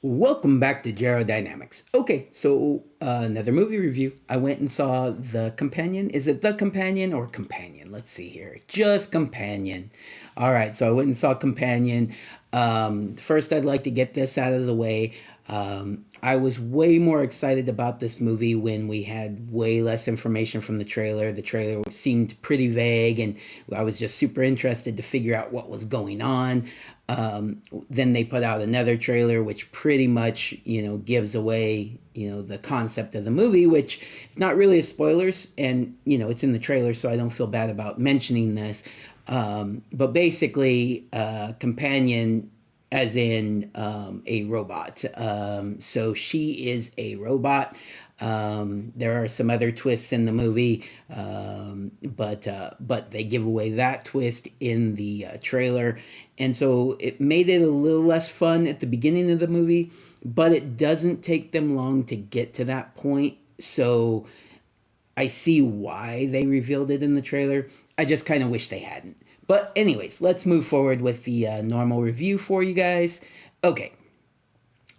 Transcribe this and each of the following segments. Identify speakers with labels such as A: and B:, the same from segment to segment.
A: Welcome back to Gero Dynamics. Okay, so another movie review. I went and saw The Companion. Is it The Companion or Companion? Let's see here. Just Companion. All right, so I went and saw Companion. First, I'd like to get this out of the way. I was way more excited about this movie when we had way less information from the trailer. The trailer seemed pretty vague, and I was just super interested to figure out what was going on. Then they put out another trailer, which pretty much, gives away, the concept of the movie, which it's not really a spoilers, and it's in the trailer, so I don't feel bad about mentioning this. But basically, companion as in a robot. So she is a robot. There are some other twists in the movie, but they give away that twist in the trailer, and so it made it a little less fun at the beginning of the movie. But it doesn't take them long to get to that point. So I see why they revealed it in the trailer. I just kind of wish they hadn't. But, anyways, let's move forward with the normal review for you guys. Okay,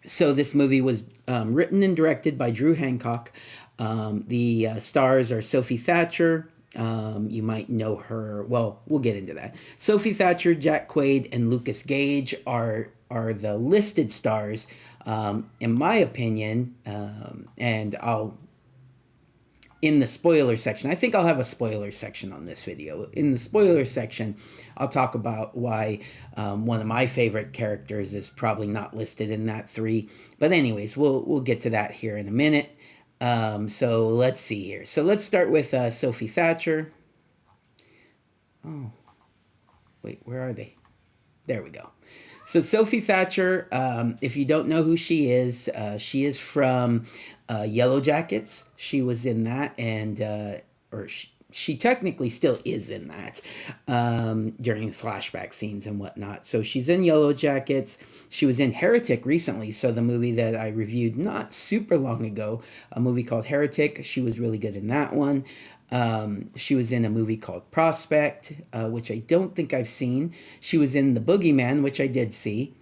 A: so this movie was written and directed by Drew Hancock. The stars are Sophie Thatcher. You might know her. Well, we'll get into that. Sophie Thatcher, Jack Quaid, and Lucas Gage are the listed stars. In my opinion, and I'll in the spoiler section. I think I'll have a spoiler section on this video. In the spoiler section, I'll talk about why one of my favorite characters is probably not listed in that three. But anyways, we'll get to that here in a minute. So let's see here. So let's start with Sophie Thatcher. Oh, wait, where are they? There we go. So Sophie Thatcher, if you don't know who she is from Yellow Jackets. She was in that, and or she technically still is in that during flashback scenes and whatnot. So she's in Yellow Jackets. She was in Heretic recently, so the movie that I reviewed not super long ago, a movie called Heretic. She was really good in that one. She was in a movie called Prospect, which I don't think I've seen. She was in The Boogeyman, which I did see.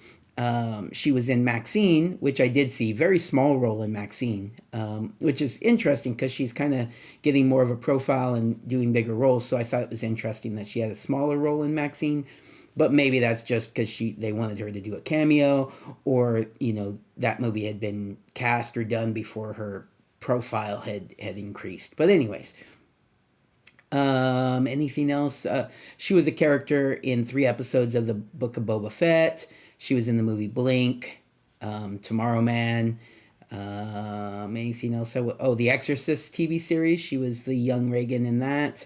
A: She was in Maxine, which I did see. Very small role in Maxine, which is interesting because she's kind of getting more of a profile and doing bigger roles. So I thought it was interesting that she had a smaller role in Maxine. But maybe that's just because they wanted her to do a cameo, or that movie had been cast or done before her profile had increased. But anyways, anything else? She was a character in 3 episodes of the Book of Boba Fett. She was in the movie Blink, Tomorrow Man. Anything else? Oh, The Exorcist TV series. She was the young Reagan in that.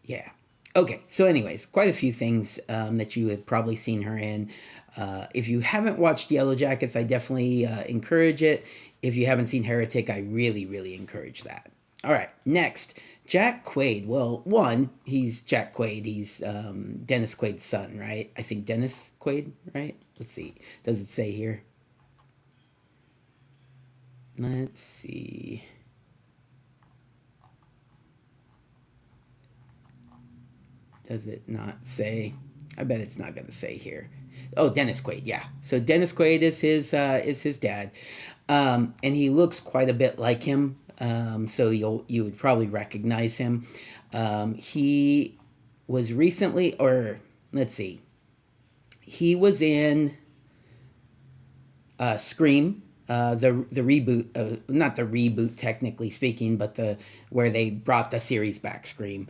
A: Yeah. Okay. So, anyways, quite a few things that you have probably seen her in. If you haven't watched Yellow Jackets, I definitely encourage it. If you haven't seen Heretic, I really, really encourage that. All right. Next, Jack Quaid. Well, one, he's Jack Quaid. He's Dennis Quaid's son, right? I think Dennis Quaid, right? Let's see. Does it say here? Let's see. Does it not say? I bet it's not going to say here. Oh, Dennis Quaid. Yeah. So Dennis Quaid is his dad, and he looks quite a bit like him. So you would probably recognize him. He was recently, or let's see, he was in Scream, the reboot, not the reboot technically speaking, but the where they brought the series back. Scream.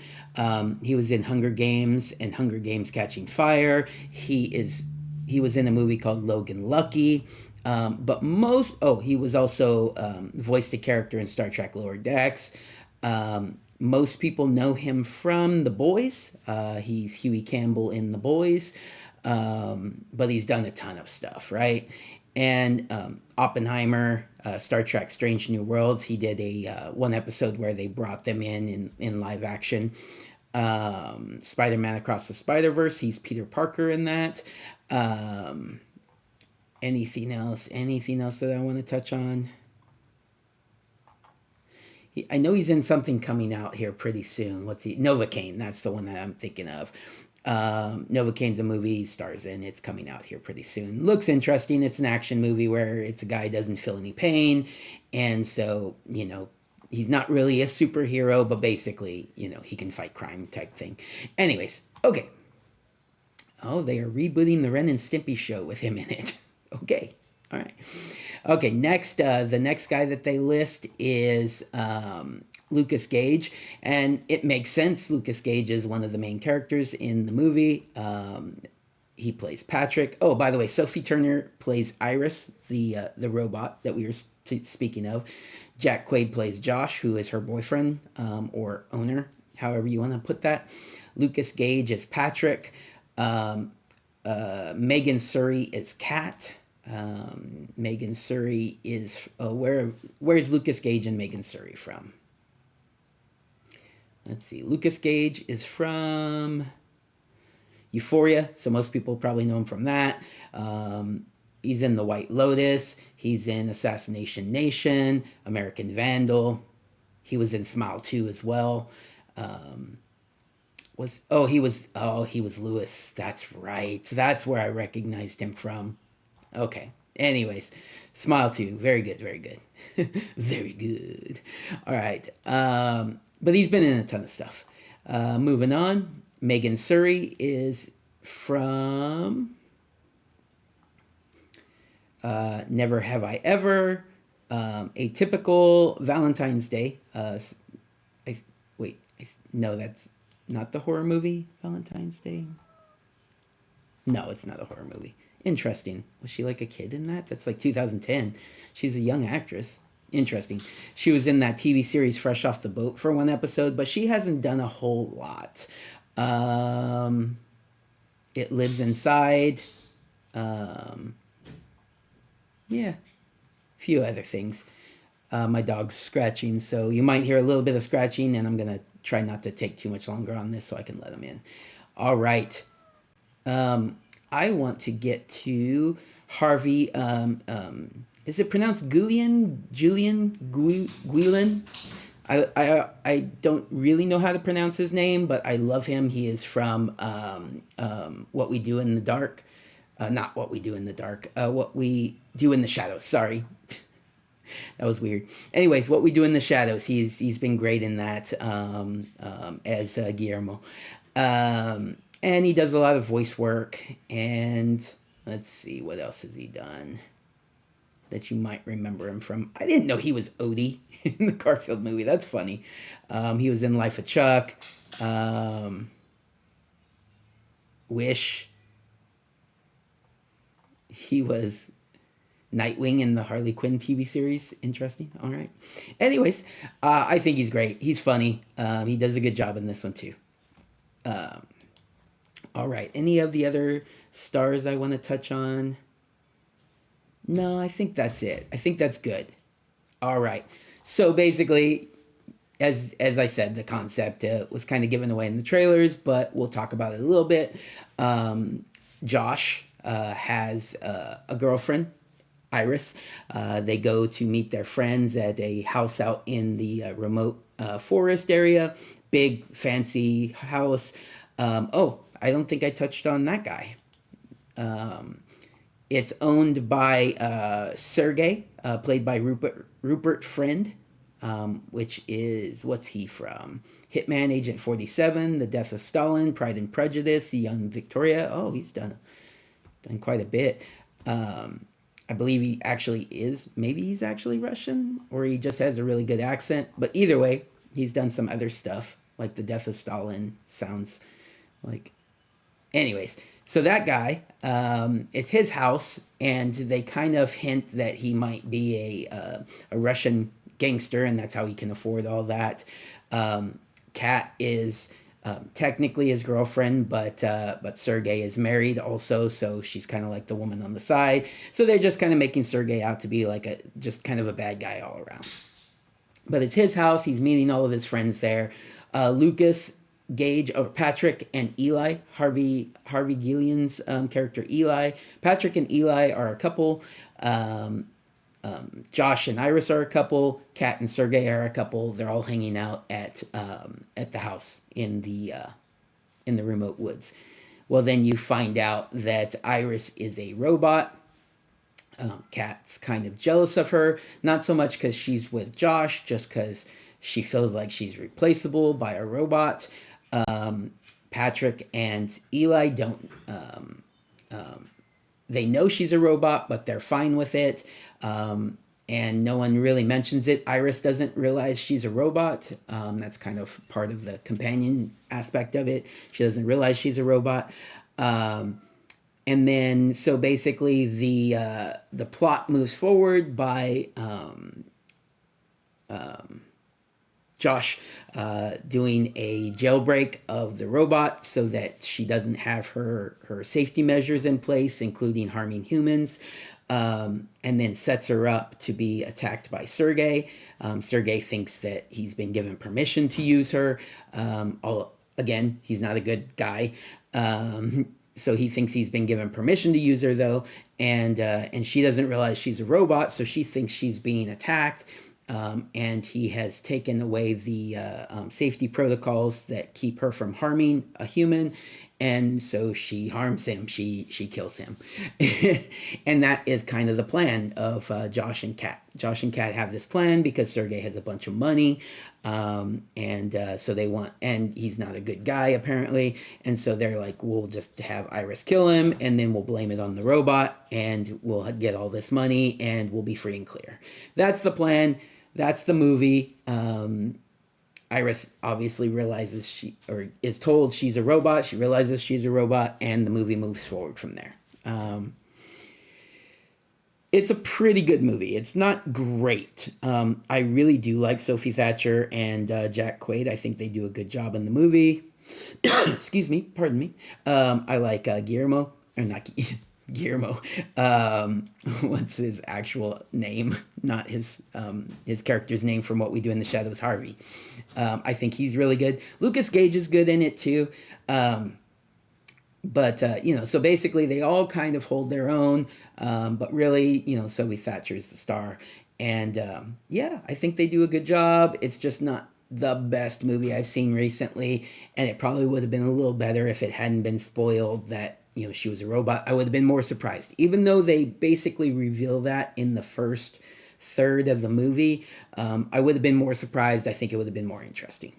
A: He was in Hunger Games and Hunger Games Catching Fire. He was in a movie called Logan Lucky. He was also voiced a character in Star Trek Lower Decks. Most people know him from The Boys. He's Huey Campbell in The Boys, but he's done a ton of stuff, right? And Oppenheimer, Star Trek: Strange New Worlds. He did a one episode where they brought them in live action. Spider-Man Across the Spider-Verse. He's Peter Parker in that. Anything else? Anything else that I want to touch on? I know he's in something coming out here pretty soon. What's he? Novocaine. That's the one that I'm thinking of. Novocaine's a movie he stars in. It's coming out here pretty soon. Looks interesting. It's an action movie where it's a guy who doesn't feel any pain. And so, he's not really a superhero, but basically, he can fight crime type thing. Anyways, okay. Oh, they are rebooting the Ren and Stimpy show with him in it. Okay. All right. Okay, next, the next guy that they list is Lucas Gage, and it makes sense. Lucas Gage is one of the main characters in the movie. He plays Patrick. Oh, by the way, Sophie Turner plays Iris, the robot that we were speaking of. Jack Quaid plays Josh, who is her boyfriend or owner, however you want to put that. Lucas Gage is Patrick. Megan Surrey is Kat. Megan Surrey is where's Lucas Gage and Megan Surrey from? Let's see. Lucas Gage is from Euphoria, so most people probably know him from that. He's in The White Lotus. He's in Assassination Nation, American Vandal. He was in Smile 2 as well. He was Lewis. That's right. That's where I recognized him from. Okay. Anyways, Smile 2. Very good, very good. Very good. All right. But he's been in a ton of stuff. Moving on. Megan Surrey is from Never Have I Ever, Atypical, Valentine's Day. No, that's not the horror movie, Valentine's Day. No, it's not a horror movie. Interesting. Was she like a kid in that? That's like 2010. She's a young actress. Interesting. She was in that TV series Fresh Off the Boat for one episode, but she hasn't done a whole lot. It Lives Inside. Yeah. A few other things. My dog's scratching, so you might hear a little bit of scratching, and I'm going to try not to take too much longer on this so I can let him in. All right. I want to get to Harvey. Is it pronounced Julian Guilin? I don't really know how to pronounce his name, but I love him. He is from What We Do in the Dark. Not What We Do in the Dark. What We Do in the Shadows. Sorry. That was weird. Anyways, What We Do in the Shadows. He's been great in that as Guillermo. And he does a lot of voice work. And let's see, what else has he done that you might remember him from? I didn't know he was Odie in the Garfield movie. That's funny. He was in Life of Chuck. Wish. He was Nightwing in the Harley Quinn TV series. Interesting. All right. Anyways, I think he's great. He's funny. He does a good job in this one too. All right. Any of the other stars I want to touch on? No, I think that's it. I think that's good. All right. So basically, as I said, the concept was kind of given away in the trailers, but we'll talk about it a little bit. Josh has a girlfriend, Iris. They go to meet their friends at a house out in the remote forest area. Big, fancy house. I don't think I touched on that guy. It's owned by Sergey, played by Rupert Friend, which is, what's he from? Hitman, Agent 47, The Death of Stalin, Pride and Prejudice, The Young Victoria. Oh, he's done quite a bit. I believe he actually is, maybe he's actually Russian, or he just has a really good accent. But either way, he's done some other stuff, like The Death of Stalin sounds like. Anyways, so that guy, it's his house, and they kind of hint that he might be a Russian gangster, and that's how he can afford all that. Kat is technically his girlfriend, but Sergey is married also, so she's kind of like the woman on the side. So they're just kind of making Sergey out to be like just kind of a bad guy all around. But it's his house. He's meeting all of his friends there. Lucas Gage, or Patrick and Eli, Harvey Guillen's character Eli. Patrick and Eli are a couple. Josh and Iris are a couple. Kat and Sergey are a couple. They're all hanging out at the house in the remote woods. Well, then you find out that Iris is a robot. Kat's kind of jealous of her, not so much because she's with Josh, just because she feels like she's replaceable by a robot. Patrick and Eli don't. They know she's a robot, but they're fine with it. And no one really mentions it. Iris doesn't realize she's a robot. That's kind of part of the companion aspect of it. She doesn't realize she's a robot. And then, so basically, the plot moves forward by Josh doing a jailbreak of the robot so that she doesn't have her safety measures in place, including harming humans. And then sets her up to be attacked by Sergey. Sergey thinks that he's been given permission to use her. Again, he's not a good guy. So he thinks he's been given permission to use her, though, and she doesn't realize she's a robot, so she thinks she's being attacked. And he has taken away the safety protocols that keep her from harming a human, and so she harms him. She kills him, and that is kind of the plan of Josh and Kat. Josh and Kat have this plan because Sergey has a bunch of money, and so they want. And he's not a good guy apparently, and so they're like, we'll just have Iris kill him, and then we'll blame it on the robot, and we'll get all this money, and we'll be free and clear. That's the plan. That's the movie. Iris obviously realizes is told she's a robot. She realizes she's a robot, and the movie moves forward from there. It's a pretty good movie. It's not great. I really do like Sophie Thatcher and Jack Quaid. I think they do a good job in the movie. Excuse me, pardon me. I like Guillermo, or not Guillermo. What's his actual name? Not his character's name from What We Do in the Shadows, Harvey. I think he's really good. Lucas Gage is good in it too. But so basically they all kind of hold their own. But really, Sophie Thatcher is the star. And I think they do a good job. It's just not the best movie I've seen recently. And it probably would have been a little better if it hadn't been spoiled that she was a robot. I would have been more surprised. Even though they basically reveal that in the first third of the movie, I would have been more surprised. I think it would have been more interesting.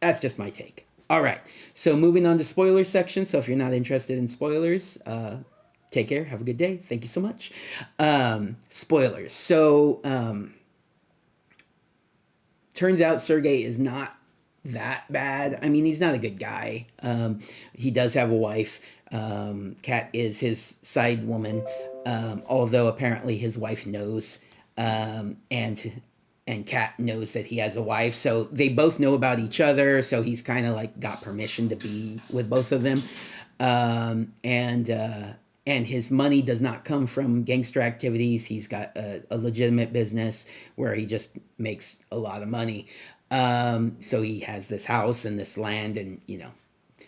A: That's just my take. All right. So moving on to spoiler section. So if you're not interested in spoilers, take care. Have a good day. Thank you so much. Spoilers. So turns out Sergey is not that bad. I mean, he's not a good guy. He does have a wife. Kat is his side woman, although apparently his wife knows, and Kat knows that he has a wife, so they both know about each other. So he's kind of like got permission to be with both of them, and his money does not come from gangster activities. He's got a legitimate business where he just makes a lot of money. So he has this house and this land, and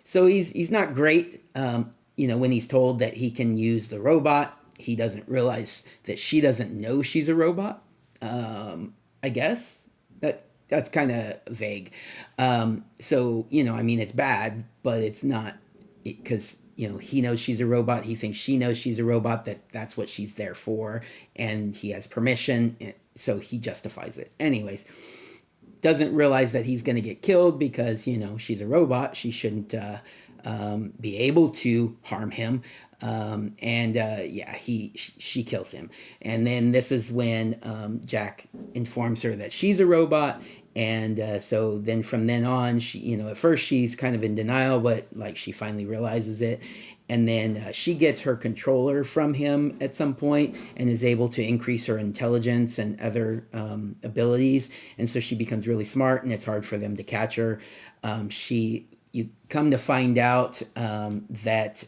A: so he's not great. When he's told that he can use the robot, he doesn't realize that she doesn't know she's a robot. I guess that's kind of vague. So it's bad, but it's not because he knows she's a robot. He thinks she knows she's a robot. That's what she's there for, and he has permission, so he justifies it. Anyways. Doesn't realize that he's going to get killed because, she's a robot. She shouldn't be able to harm him. She kills him. And then this is when Jack informs her that she's a robot. And so then from then on, she, at first she's kind of in denial, but she finally realizes it. And then she gets her controller from him at some point and is able to increase her intelligence and other abilities. And so she becomes really smart, and it's hard for them to catch her. You come to find out that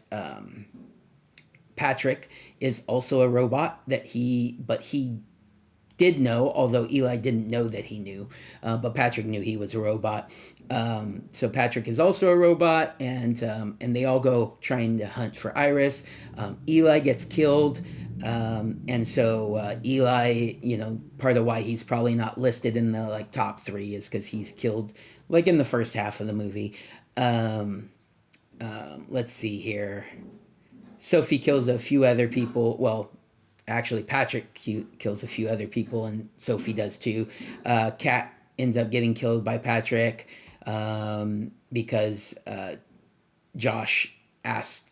A: Patrick is also a robot but he did know, although Eli didn't know that he knew, but Patrick knew he was a robot. So Patrick is also a robot, and they all go trying to hunt for Iris. Eli gets killed, and so Eli, part of why he's probably not listed in the top 3 is because he's killed in the first half of the movie. let's see here. Sophie kills a few other people. Well, actually, Patrick kills a few other people, and Sophie does too. Kat ends up getting killed by Patrick because Josh asks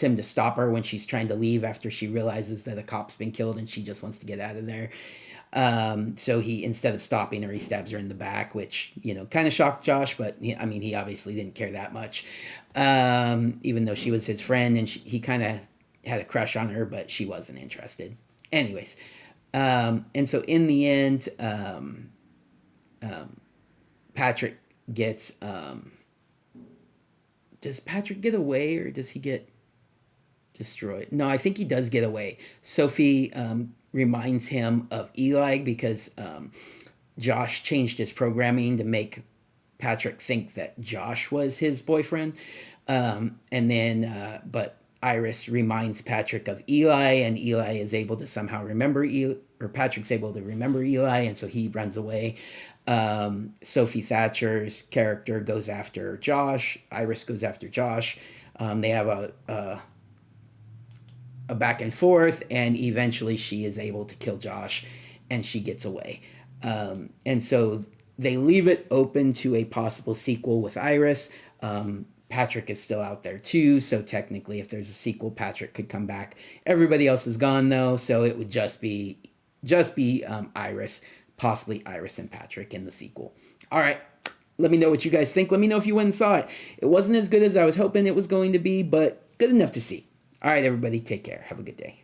A: him to stop her when she's trying to leave after she realizes that a cop's been killed and she just wants to get out of there. So he, instead of stopping her, he stabs her in the back, which, kind of shocked Josh, but he obviously didn't care that much. Even though she was his friend and he kind of had a crush on her, but she wasn't interested. Anyways, and so in the end, Patrick gets, does Patrick get away or does he get destroyed? No, I think he does get away. Sophie reminds him of Eli because Josh changed his programming to make Patrick think that Josh was his boyfriend. But Iris reminds Patrick of Eli, and Eli is able to somehow remember Eli, or Patrick's able to remember Eli, and so he runs away. Sophie Thatcher's character goes after Josh. Iris goes after Josh. They have a back and forth, and eventually she is able to kill Josh, and she gets away. And so they leave it open to a possible sequel with Iris. Patrick is still out there too, so technically if there's a sequel, Patrick could come back. Everybody else is gone though, so it would just be Iris, possibly Iris and Patrick in the sequel. All right, let me know what you guys think. Let me know if you went and saw it. It wasn't as good as I was hoping it was going to be, but good enough to see. All right, everybody, take care. Have a good day.